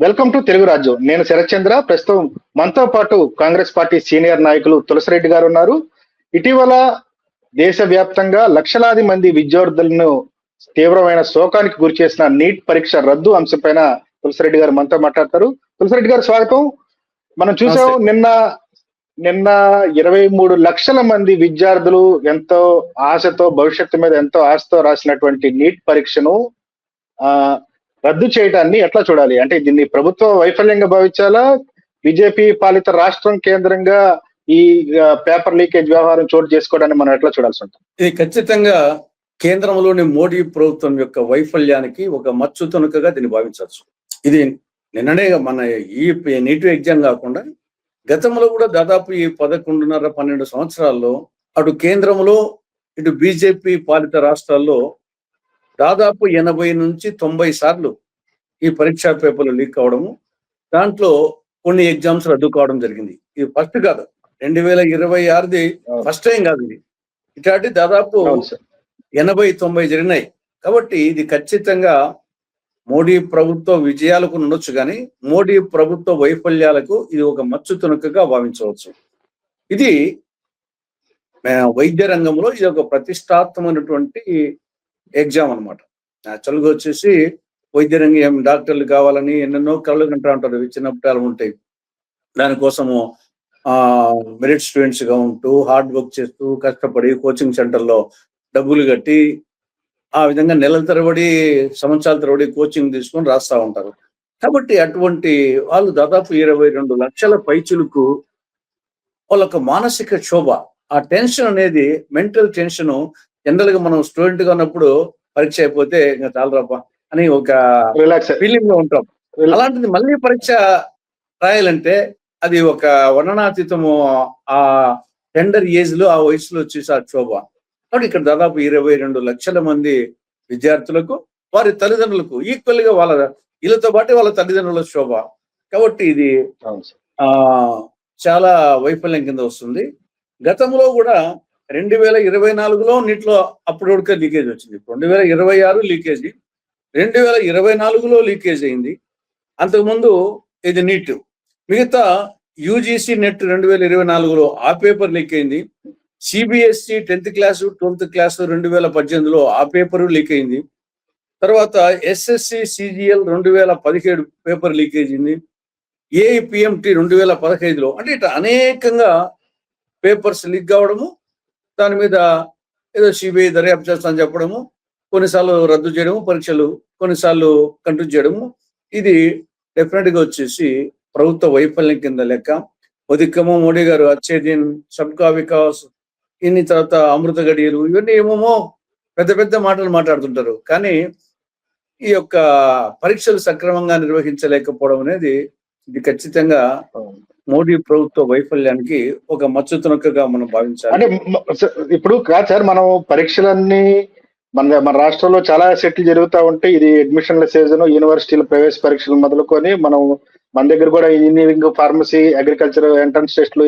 Welcome to Telugu రాజ్యం. నేను శరత్చంద్ర. ప్రస్తుతం మనతో పాటు కాంగ్రెస్ పార్టీ సీనియర్ నాయకులు తులసిరెడ్డి గారు ఉన్నారు. ఇటీవల దేశవ్యాప్తంగా లక్షలాది మంది విద్యార్థులను తీవ్రమైన శోకానికి గురి చేసిన నీట్ పరీక్ష రద్దు అంశంపైన తులసిరెడ్డి గారు మనతో మాట్లాడతారు. తులసిరెడ్డి గారు స్వాగతం. మనం చూసాం నిన్న 23 లక్షల మంది విద్యార్థులు ఎంతో ఆశతో, భవిష్యత్తు మీద ఎంతో ఆశతో రాసినటువంటి నీట్ పరీక్షను రద్దు చేయడాన్ని ఎట్లా చూడాలి? అంటే దీన్ని ప్రభుత్వ వైఫల్యంగా భావించాలా, బీజేపీ పాలిత రాష్ట్రం కేంద్రంగా ఈ పేపర్ లీకేజ్ వ్యవహారం చోటు చేసుకోవడాన్ని మనం ఎట్లా చూడాల్సి ఉంటుంది? ఇది ఖచ్చితంగా కేంద్రంలోని మోడీ ప్రభుత్వం యొక్క వైఫల్యానికి ఒక మచ్చు తునకగా దీన్ని భావించవచ్చు. ఇది నిన్ననే మన ఈ నీట్ ఎగ్జామ్ కాకుండా గతంలో కూడా దాదాపు ఈ 11.5-12 సంవత్సరాల్లో అటు కేంద్రంలో ఇటు బీజేపీ పాలిత రాష్ట్రాల్లో దాదాపు 80 నుంచి 90 సార్లు ఈ పరీక్షా పేపర్లు లీక్ అవడము, దాంట్లో కొన్ని ఎగ్జామ్స్ రద్దు కావడం జరిగింది. ఇది ఫస్ట్ కాదు, 2026ది ఫస్ట్ టైం కాదు. ఇది ఇట్లాంటి దాదాపు 80-90 జరిగినాయి. కాబట్టి ఇది ఖచ్చితంగా మోడీ ప్రభుత్వ విజయాలకు ఉండొచ్చు, కానీ మోడీ ప్రభుత్వ వైఫల్యాలకు ఇది ఒక మచ్చు తునకగా భావించవచ్చు. ఇది వైద్య రంగంలో ఇది ఒక ప్రతిష్టాత్మకమైనటువంటి ఎగ్జామ్ అనమాట. యాక్చువల్గా వచ్చేసి వైద్య రంగం డాక్టర్లు కావాలని ఎన్నెన్నో కళ్ళు కంటూ ఉంటారు, చిన్నప్పటాలు ఉంటాయి. దానికోసము మెరిట్ స్టూడెంట్స్ గా ఉంటూ హార్డ్ వర్క్ చేస్తూ కష్టపడి కోచింగ్ సెంటర్లో డబ్బులు కట్టి ఆ విధంగా నెలల తరబడి, సంవత్సరాల తరబడి కోచింగ్ తీసుకొని రాస్తా ఉంటారు. కాబట్టి అటువంటి వాళ్ళు దాదాపు 22 లక్షల పైచులకు వాళ్ళొక మానసిక క్షోభ, ఆ టెన్షన్ అనేది మెంటల్ టెన్షన్. జనరల్ గా మనం స్టూడెంట్ గా ఉన్నప్పుడు పరీక్ష అయిపోతే ఇంకా చాలరాపా అని ఒక ఫీలింగ్ లో ఉంటాం. అలాంటిది మళ్ళీ పరీక్ష రాయాలంటే అది ఒక వర్ణనాతీతము. ఆ టెండర్ ఏజ్ లో, ఆ వయసులో వచ్చేసి ఆ క్షోభ. కాబట్టి ఇక్కడ దాదాపు 22 లక్షల మంది విద్యార్థులకు, వారి తల్లిదండ్రులకు ఈక్వల్ గా వీళ్ళతో పాటు వాళ్ళ తల్లిదండ్రుల శోభ. కాబట్టి ఇది చాలా వైఫల్యం కింద వస్తుంది. గతంలో కూడా 2024లో నీటిలో అప్పటికే లీకేజ్ వచ్చింది. 2026 లీకేజీ, 2024లో లీకేజ్ అయింది. అంతకుముందు ఇది నీట్. మిగతా యూజీసీ నెట్ 2024లో ఆ పేపర్ లీక్ అయింది. CBSE 10th class 12th class 2018లో ఆ పేపరు లీక్ అయింది. తర్వాత ఎస్ఎస్సి సిజిఎల్ 2017 పేపర్ లీకేజ్ అయింది. ఏఐపిఎంటి 2015లో. అంటే ఇట్లా అనేకంగా పేపర్స్ లీక్ కావడము, దాని మీద ఏదో సిబిఐ దర్యాప్తు చేస్తానని చెప్పడము, కొన్నిసార్లు రద్దు చేయడము, పరీక్షలు కొన్నిసార్లు కంటిన్యూ చేయడము. ఇది డెఫినెట్గా వచ్చేసి ప్రభుత్వ వైఫల్యం కింద లెక్క. ఉదిక్కము మోడీ గారు అచ్చే దిన్, సబ్కా వికాస్, ఇన్ని తర్వాత అమృత గడియలు, ఇవన్నీ ఏమేమో పెద్ద పెద్ద మాటలు మాట్లాడుతుంటారు. కానీ ఈ యొక్క పరీక్షలు సక్రమంగా నిర్వహించలేకపోవడం అనేది ఇది ఖచ్చితంగా మోడీ ప్రభుత్వ వైఫల్యానికి ఒక మచ్చు తునకగా మనం భావించాలి. అంటే ఇప్పుడు కాదు సార్, మనం పరీక్షలన్నీ మన రాష్ట్రంలో చాలా సెట్లు జరుగుతూ ఉంటాయి. ఇది అడ్మిషన్ల సీజన్, యూనివర్సిటీల ప్రవేశ పరీక్షలు మొదలుకొని మన దగ్గర కూడా ఇంజనీరింగ్, ఫార్మసీ, అగ్రికల్చర్ ఎంట్రన్స్ టెస్టులు,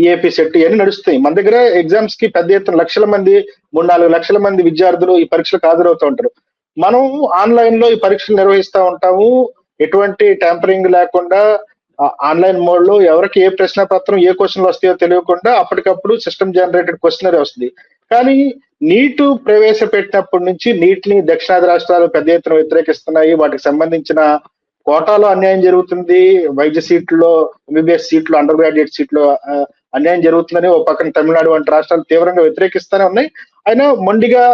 ఈఏపీ సెట్ ఇవన్నీ నడుస్తాయి. మన దగ్గర ఎగ్జామ్స్ కి పెద్ద ఎత్తున లక్షల మంది, 3-4 లక్షల మంది విద్యార్థులు ఈ పరీక్షలకు హాజరవుతూ ఉంటారు. మనం ఆన్లైన్ లో ఈ పరీక్షలు నిర్వహిస్తూ ఉంటాము. ఎటువంటి ట్యాంపరింగ్ లేకుండా ఆన్లైన్ మోడ్ లో ఎవరికి ఏ ప్రశ్న పత్రం, ఏ క్వశ్చన్లు వస్తాయో తెలియకుండా అప్పటికప్పుడు సిస్టమ్ జనరేటెడ్ క్వశ్చనరీ వస్తుంది. కానీ నీటు ప్రవేశపెట్టినప్పటి నుంచి నీట్ ని దక్షిణాది రాష్ట్రాలు పెద్ద ఎత్తున వ్యతిరేకిస్తున్నాయి. వాటికి సంబంధించిన కోటాలో అన్యాయం జరుగుతుంది, వైద్య సీట్లో, ఎంబీబీఎస్ సీట్లు, అండర్ గ్రాడ్యుయేట్ సీట్లో అన్యాయం జరుగుతుందని ఓ పక్కన తమిళనాడు వంటి రాష్ట్రాలు తీవ్రంగా వ్యతిరేకిస్తూనే ఉన్నాయి. అయినా మొండిగా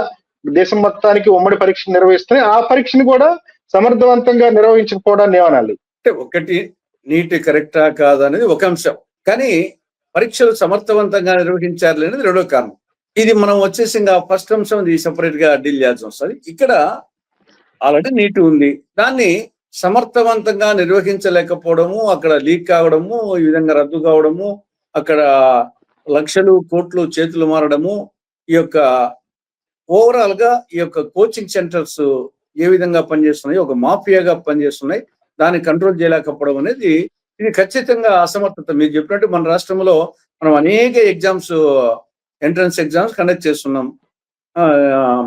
దేశం మొత్తానికి ఉమ్మడి పరీక్ష నిర్వహిస్తున్నాయి. ఆ పరీక్షను కూడా సమర్థవంతంగా నిర్వహించకపోవడాన్ని ఏమనాలి? అంటే ఒకటి, నీట్ కరెక్టా కాదా అనేది ఒక అంశం, కానీ పరీక్షలు సమర్థవంతంగా నిర్వహించాలి అనేది రెండో కారణం. ఇది మనం వచ్చేసి ఇంకా ఫస్ట్ అంశం ఇది సపరేట్ గా డీల్ చేయాల్సి వస్తుంది. ఇక్కడ ఆల్రెడీ నీట్ ఉంది, దాన్ని సమర్థవంతంగా నిర్వహించలేకపోవడము, అక్కడ లీక్ కావడము, ఈ విధంగా రద్దు కావడము, అక్కడ లక్షలు కోట్లు చేతులు మారడము, ఈ యొక్క ఓవరాల్ గా ఈ యొక్క కోచింగ్ సెంటర్స్ ఏ విధంగా పనిచేస్తున్నాయి, ఒక మాఫియాగా పనిచేస్తున్నాయి, దాన్ని కంట్రోల్ చేయలేకపోవడం అనేది ఇది ఖచ్చితంగా అసమర్థత. మీరు చెప్పినట్టు మన రాష్ట్రంలో మనం అనేక ఎగ్జామ్స్, ఎంట్రన్స్ ఎగ్జామ్స్ కండక్ట్ చేస్తున్నాం.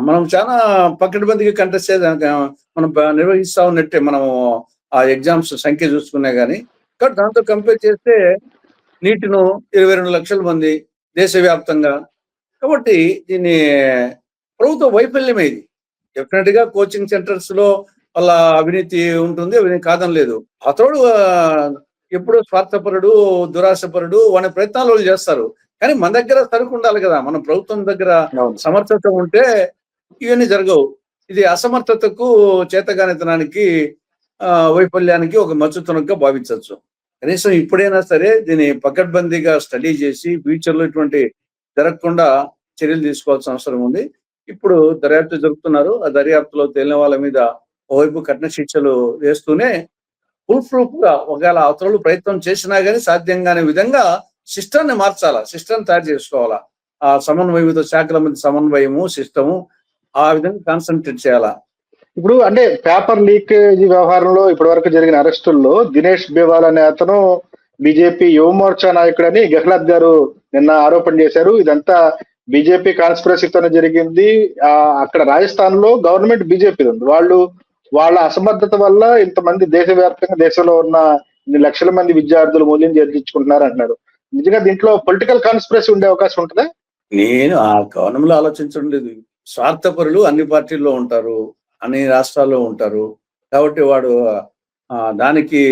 మనం చాలా పకడ్బందీగా కంటెస్ట్ మనం నిర్వహిస్తా ఉన్నట్టే. మనం ఆ ఎగ్జామ్స్ సంఖ్య చూసుకున్నా కానీ. కాబట్టి దాంతో కంపేర్ చేస్తే నీట్‌ను 22 లక్షల మంది దేశవ్యాప్తంగా. కాబట్టి దీన్ని ప్రభుత్వ వైఫల్యమే ఇది. డెఫినిట్‌గా కోచింగ్ సెంటర్స్‌లో వాళ్ళ అవినీతి ఉంటుంది. అవినీతి కాదనలేదు. అతడు ఎప్పుడూ స్వార్థపరుడు, దురాశపరుడు వాని ప్రయత్నాలు వాళ్ళు చేస్తారు. కానీ మన దగ్గర సరుకు ఉండాలి కదా! మన ప్రభుత్వం దగ్గర అవును. సమర్థత ఉంటే ఇవన్నీ జరగవు. ఇది అసమర్థతకు, చేతగానితనానికి, వైఫల్యానికి ఒక మచ్చుతునకగా భావించొచ్చు. కనీసం ఇప్పుడైనా సరే దీన్ని పకడ్బందీగా స్టడీ చేసి ఫ్యూచర్‌లో ఇటువంటి జరగకుండా చర్యలు తీసుకోవాల్సిన అవసరం ఉంది. ఇప్పుడు దర్యాప్తు జరుపుతున్నారు. ఆ దర్యాప్తులో తేలిన వాళ్ళ మీద ఓవైపు కఠిన శిక్షలు వేస్తూనే ఫుల్ ప్రూఫ్‌గా ఒకవేళ అవతలోళ్ళు ప్రయత్నం చేసినా గాని సాధ్యం కాని విధంగా సిస్టమ్‌ని మార్చాలా. సిస్టమ్ తయారు చేసుకోవాలా. ఆ సమన్వయం, వివిధ శాఖల మధ్య సమన్వయము, సిస్టము ఆ విధంగా కాన్సంట్రేట్ చేయాలా. ఇప్పుడు అంటే పేపర్ లీకేజీ వ్యవహారంలో ఇప్పటివరకు జరిగిన అరెస్టుల్లో దినేష్ బివాల్ అనే అతను బీజేపీ యువ మోర్చా నాయకుడని గెహ్లాట్ గారు నిన్న ఆరోపణ చేశారు. ఇదంతా బీజేపీ కాన్స్పిరసీతోనే జరిగింది. అక్కడ రాజస్థాన్ లో గవర్నమెంట్ బీజేపీ ఉంది. వాళ్ళ అసమర్థత వల్ల ఇంతమంది దేశవ్యాప్తంగా దేశంలో ఉన్న ఇన్ని లక్షల మంది విద్యార్థులు మూల్యం చెల్లించుకుంటున్నారు అంటున్నారు. నిజంగా దీంట్లో పొలిటికల్ కాన్స్పిరసీ ఉండే అవకాశం ఉంటుందా? నేను ఆ కోణంలో ఆలోచించడం లేదు. స్వార్థపరులు అన్ని పార్టీల్లో ఉంటారు, అన్ని రాష్ట్రాల్లో ఉంటారు. కాబట్టి వాడు దానికి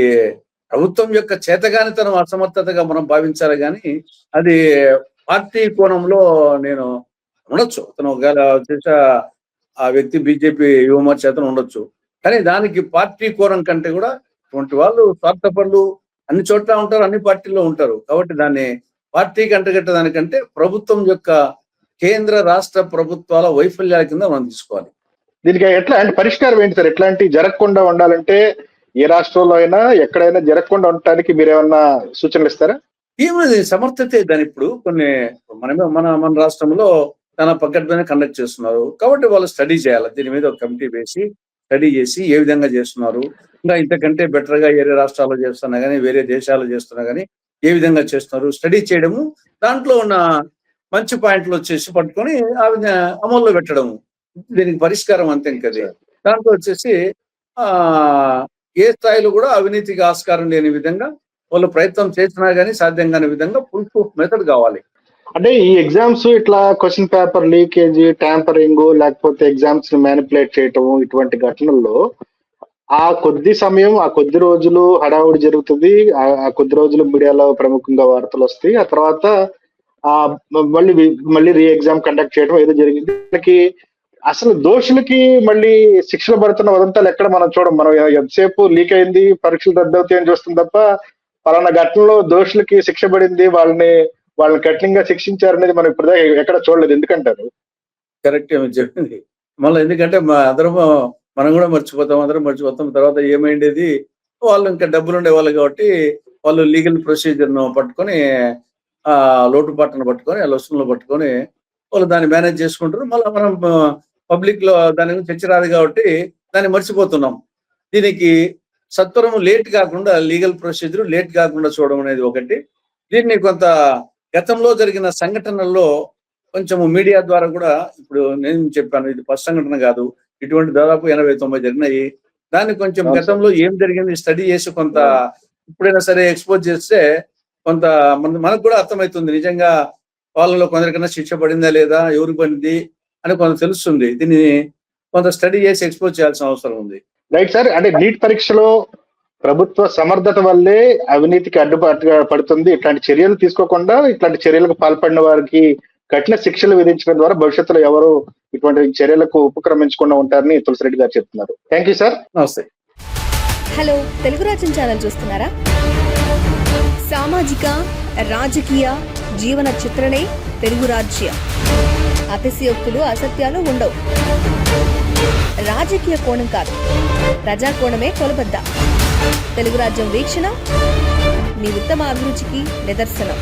ప్రభుత్వం యొక్క చేతగానితనం, అసమర్థతగా మనం భావించాలి కానీ అది పార్టీ కోణంలో నేను ఉండొచ్చు. అతను ఒకవేళ చేసే ఆ వ్యక్తి బీజేపీ యువ మోర్చా అతను ఉండొచ్చు. కానీ దానికి పార్టీ కోణం కంటే కూడా ఇటువంటి వాళ్ళు స్వార్థపరులు అన్ని చోట్ల ఉంటారు, అన్ని పార్టీల్లో ఉంటారు. కాబట్టి దాన్ని పార్టీకి అంటగట్టేదానికంటే ప్రభుత్వం యొక్క కేంద్ర రాష్ట్ర ప్రభుత్వాల వైఫల్యాల కింద మనం తీసుకోవాలి. దీనికి ఎట్లా అంటే పరిష్కారం ఏంటి సార్? ఎట్లాంటి జరగకుండా ఉండాలంటే ఏ రాష్ట్రంలో అయినా ఎక్కడైనా జరగకుండా ఉండటానికి మీరు ఏమన్నా సూచనలు ఇస్తారా? ఏమది సమర్థతే దాని ఇప్పుడు కొన్ని మన రాష్ట్రంలో చాలా పకడ్బందీగా కండక్ట్ చేస్తున్నారు. కాబట్టి వాళ్ళు స్టడీ చేయాలి. దీని మీద ఒక కమిటీ వేసి స్టడీ చేసి ఏ విధంగా చేస్తున్నారు, ఇంకా ఇంతకంటే బెటర్ గా వేరే రాష్ట్రాల్లో చేస్తున్నా కానీ వేరే దేశాల్లో చేస్తున్నా కానీ ఏ విధంగా చేస్తున్నారు స్టడీ చేయడము, దాంట్లో ఉన్న మంచి పాయింట్లు వచ్చేసి పట్టుకొని ఆ విధంగా అమల్లో పెట్టడము దీనికి పరిష్కారం అంతే. ఇంకది దాంట్లో వచ్చేసి ఏ స్థాయిలో కూడా అవినీతికి ఆస్కారం లేని విధంగా వాళ్ళు ప్రయత్నం చేసినా గానీ సాధ్యం కాని విధంగా ఫుల్ ప్రూఫ్ మెథడ్ కావాలి. అంటే ఈ ఎగ్జామ్స్ ఇట్లా క్వశ్చన్ పేపర్ లీకేజీ, ట్యాంపరింగ్, లేకపోతే ఎగ్జామ్స్ ని మ్యానిపులేట్ చేయటం, ఇటువంటి ఘటనల్లో ఆ కొద్ది సమయం, ఆ కొద్ది రోజులు హడావుడి జరుగుతుంది. ఆ కొద్ది రోజులు మీడియాలో ప్రముఖంగా వార్తలు వస్తాయి. ఆ తర్వాత మళ్ళీ రీ ఎగ్జామ్ కండక్ట్ చేయడం ఏదో జరిగింది. దానికి అసలు దోషులకి మళ్ళీ శిక్షలు పడుతున్న ఉదంతాలు ఎక్కడ మనం చూడం. మనం ఎంతసేపు లీక్ అయింది, పరీక్షలు రద్దవుతాయని చూస్తుంది తప్ప పలానా ఘటనలో దోషులకి శిక్ష పడింది, వాళ్ళని కఠినంగా శిక్షించారనేది మనం ఇప్పుడు ఎక్కడ చూడలేదు. ఎందుకంటారు? కరెక్ట్ ఏమి చెప్పింది. మళ్ళీ ఎందుకంటే మనం కూడా మర్చిపోతాం, అందరం మర్చిపోతాం. తర్వాత ఏమైండేది, వాళ్ళు ఇంకా డబ్బులు ఉండేవాళ్ళు కాబట్టి వాళ్ళు లీగల్ ప్రొసీజర్ను పట్టుకొని లోటుపాట్లను పట్టుకొని లొసులను పట్టుకొని వాళ్ళు దాన్ని మేనేజ్ చేసుకుంటారు. మళ్ళీ మనం పబ్లిక్ లో దాని గురించి చర్చ రాదు కాబట్టి దాన్ని మర్చిపోతున్నాం. దీనికి సత్వరం లేట్ కాకుండా, లీగల్ ప్రొసీజర్ లేట్ కాకుండా చూడడం అనేది ఒకటి. దీన్ని కొంత గతంలో జరిగిన సంఘటనల్లో కొంచెం మీడియా ద్వారా కూడా, ఇప్పుడు నేను చెప్పాను ఇది ఫస్ట్ సంఘటన కాదు, ఇటువంటి దాదాపు 80-90 జరిగినాయి. దాన్ని కొంచెం గతంలో ఏం జరిగింది స్టడీ చేసి కొంత ఇప్పుడైనా సరే ఎక్స్పోజ్ చేస్తే కొంత మనకు కూడా అర్థమవుతుంది నిజంగా వాళ్ళలో కొందరికన్నా శిక్ష పడిందా లేదా, ఎవరికి పడింది అని కొంత తెలుస్తుంది. దీన్ని కొంత స్టడీ చేసి ఎక్స్పోజ్ చేయాల్సిన అవసరం ఉంది. Right sir. అంటే నీట్ పరీక్షలో ప్రభుత్వ సమర్థత వల్లే అవినీతికి అడ్డుబాటుగా పడుతుంది. ఇట్లాంటి చర్యలు తీసుకోకుండా ఇట్లాంటి చర్యలకు పాల్పడిన వారికి కఠిన శిక్షలు విధించడం ద్వారా భవిష్యత్తులో ఎవరు ఇటువంటి చర్యలకు ఉపక్రమించకుండా ఉంటారని తులసిరెడ్డి గారు చెప్తున్నారు. Thank you sir. నమస్తే. హలో, తెలుగు రాజ్యం ఛానల్ చూస్తున్నారా? సామాజిక, రాజకీయ, జీవన చిత్రణే తెలుగు రాజ్యం. అతిశయోక్తులు, అసత్యాలు ఉండవు. రాజకీయ కోణం కాదు, ప్రజా కోణమే కొలబద్ద. తెలుగు రాజ్యం వీక్షణ మీ ఉత్తమ అభిరుచికి నిదర్శనం.